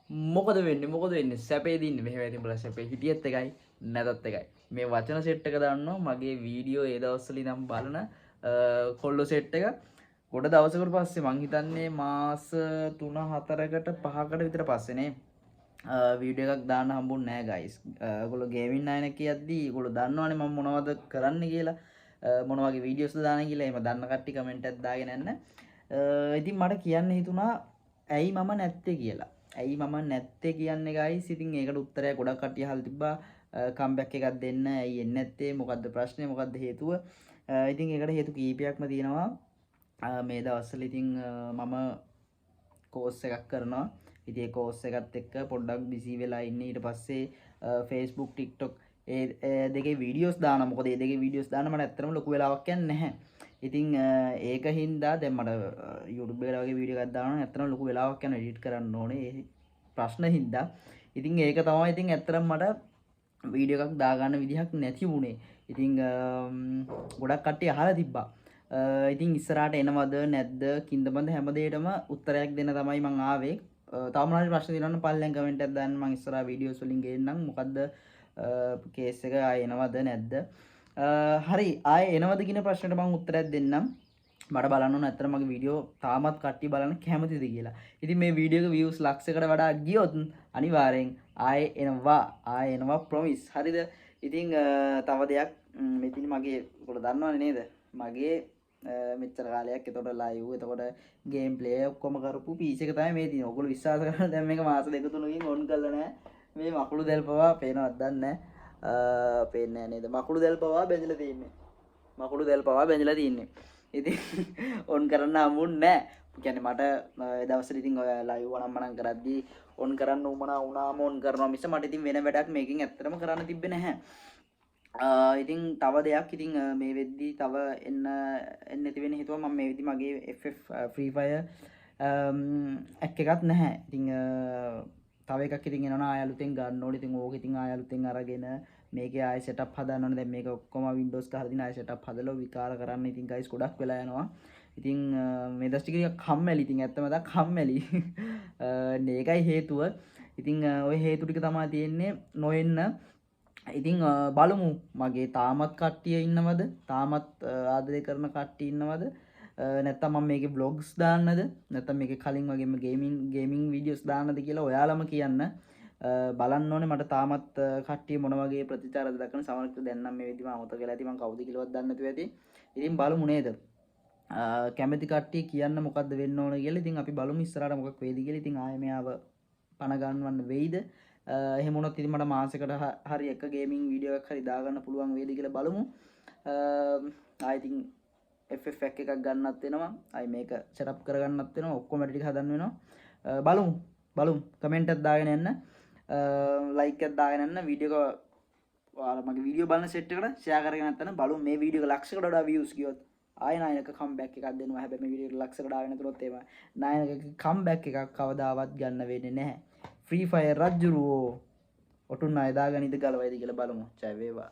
මොකද වෙන්නේ සැපේදී ඉන්නේ මෙහෙම ඉතින් බලන්න සැපේ හිටියත් එකයි නැතත් එකයි මේ වචන සෙට් එක දාන්නවා මගේ වීඩියෝ ඒ දවස්වල ඉඳන් බලන කොල්ලෝ සෙට් එක ගොඩ දවසකට පස්සේ මං හිතන්නේ මාස 3-4කට 5කට විතර පස්සේ නේ වීඩියෝ එකක් දාන්න හම්බුන්නේ නැහැ ගයිස්. ඔයගොල්ලෝ ගේමින් අයන කියද්දි ඔයගොල්ලෝ දන්නවනේ මම මොනවද කරන්න කියලා. මොන වගේ වීඩියෝස්ද දාන්නේ කියලා. එහෙම දන්න කට්ටිය කමෙන්ට් එකක් දාගෙන යන්න. ඉතින් මට කියන්න හිතුණා ඇයි මම නැත්තේ කියලා. ඇයි මම නැත්තේ කියන්නේ ගයිස්. ඉතින් ඒකට උත්තරයක් ගොඩක් කට්ටිය අහලා තිබ්බා. කම්බැක් එකක් දෙන්න. ඇයි එන්නේ නැත්තේ? මොකද්ද ප්‍රශ්නේ? මොකද්ද හේතුව? ඉතින් ඒකට හේතු කීපයක්ම තියෙනවා. මේ දවස්වල ඉතින් මම කෝස් එකක් කරනවා. ඉතින් ඒ කෝස් එකත් එක්ක පොඩ්ඩක් බිසි වෙලා ඉන්නේ. ඊට පස්සේ Facebook TikTok ඒ දෙකේ වීඩියෝස් දානවා. මොකද ඒ දෙකේ වීඩියෝස් දාන්න මට ඇත්තටම ලොකු වෙලාවක් යන්නේ නැහැ. ඉතින් ඒක හින්දා දැන් මට YouTube එකට වගේ වීඩියෝ එකක් දානවා. ඇත්තටම ලොකු වෙලාවක් යන එඩිට් කරන්න ඕනේ. ඒ ප්‍රශ්න හින්දා. ඉතින් ඒක තමයි ඉතින් ඇත්තටම මට වීඩියෝ එකක් දාගන්න විදිහක් නැති වුණේ. ඉතින් ගොඩක් කට්ටිය අහලා තිබ්බා. ඉතින් ඉස්සරහට එනවද නැද්ද කින්දබඳ හැම දෙයකටම උත්තරයක් දෙන්න තමයි මං ආවේ. තාම මොනවාරි ප්‍රශ්න තියෙනවා නම් පල්ලෙන් කමෙන්ට් එකක් දාන්න මං ඉස්සරහ වීඩියෝස් වලින් ගේන්නම් මොකද්ද කේස් එක ආයේ එනවද නැද්ද හරි ආයේ එනවද කියන ප්‍රශ්නෙට මං උත්තරයක් දෙන්නම් මට බලන්න ඕන ඇත්තට මගේ වීඩියෝ තාමත් කට්ටිය බලන්න කැමතිද කියලා. ඉතින් මේ වීඩියෝ එක views ලක්ෂයකට වඩා ගියොත් අනිවාර්යෙන් ආයේ එනවා promise. හරිද? ඉතින් තව දෙයක් මෙතින් මගේ ඔයාලා දන්නවනේ නේද? මගේ මෙච්චර කාලයක් එතකොට ලයිව් එතකොට ගේම් ප්ලේ ඔක්කොම කරපු PC එක තමයි මේ තියෙන්නේ. ඔයගොල්ලෝ විශ්වාස කරන්න දැන් මේක මාස දෙක තුනකින් ඔන් කරලා නැහැ. මේ මකුළු දැල් පවා පේනවද දන්නේ නැහැ. පේන්නේ නැහැ නේද? මකුළු දැල් පවා බැඳලා තියෙන්නේ. මකුළු දැල් පවා බැඳලා තියෙන්නේ. ඉතින් ඔන් කරන්න හම්බුන්නේ නැහැ. කියන්නේ මට ඒ දවස්වල ඉතින් ඔය ලයිව් වණම්මනම් කරද්දී ඔන් කරන්න උමනා වුණාම ඔන් කරනවා මිස මට ඉතින් වෙන වැඩක් මේකෙන් ඇත්තටම කරන්න තිබ්බේ නැහැ. ඉතින් තව දෙයක් ඉතින් මේ වෙද්දී තව එන්න නැති වෙන හේතුව මම මේ වෙද්දී මගේ FF Free Fire එකක් නැහැ. ඉතින් තව එකක් ඉතින් එනවා ආය අලුතෙන් ගන්න ඕනේ. ඉතින් ඕක ඉතින් ආය අලුතෙන් අරගෙන මේකේ ආය සෙටප් හදන්න ඕනේ. දැන් මේක ඔක්කොම Windows ගහලා දින ආය සෙටප් හදලා විකාර කරන්න ඉතින් guys ගොඩක් වෙලා යනවා. ඉතින් මේ දවස් ටික කම්මැලි. ඉතින් ඇත්තම දා කම්මැලි. මේකයි හේතුව. ඉතින් ওই හේතු ටික තමයි තියෙන්නේ නොඑන්න. ඉතින් බලමු මගේ තාමත් කට්ටිය ඉන්නවද? තාමත් ආදරය කරන කට්ටිය ඉන්නවද? නැත්තම් මම මේකේ vlogs දාන්නද? නැත්තම් මේකේ කලින් වගේම ගේමින් වීඩියෝස් දාන්නද කියලා ඔයාලම කියන්න. බලන්න ඕනේ මට තාමත් කට්ටිය මොන වගේ ප්‍රතිචාරද දක්වන සමහරවිට දැන් නම් මේ විදිහම අමතක වෙලා ඇති මම කවුද කියලාවත් දන්නේ නැතුව ඇති. ඉතින් බලමු නේද? කැමැති කට්ටිය කියන්න මොකද්ද වෙන්න ඕන කියලා. ඉතින් අපි බලමු ඉස්සරහට මොකක් වෙයිද කියලා. ඉතින් ආයෙ මෙයාව පණ ගන්නවන්න වෙයිද? එහෙම වුණොත් ඉතින් මට මාසෙකට හරි එක ගේමින් වීඩියෝ එකක් හරි දාගන්න පුළුවන් වේද කියලා බලමු. ආයෙ ඉතින් FF එකක් ගන්නත් වෙනවා. ආයෙ මේක සෙටප් කරගන්නත් වෙනවා. ඔක්කොම ටික හදන්න වෙනවා. බලමු. කමෙන්ට් එකක් දාගෙන යන්න. ලයික් එකක් දාගෙන යන්න. වීඩියෝ එක ඔයාලා මගේ වීඩියෝ බලන සෙට් එකට ෂෙයා කරගෙන නැත්නම් බලමු මේ වීඩියෝ එක ලක්ෂයකට වඩා views ගියොත් ආයෙ නායක කම්බැක් එකක් දෙනවා. හැබැයි මේ වීඩියෝ එක ලක්ෂයකට ආවෙ නැතුනොත් එහෙම නායක කම්බැක් එකක් කවදාවත් ගන්න වෙන්නේ නැහැ. Free Fire රජ්ජුරුවෝ ඔටුන් අය දාගනිද ගලවයිද කියලා බලමු. ජය වේවා.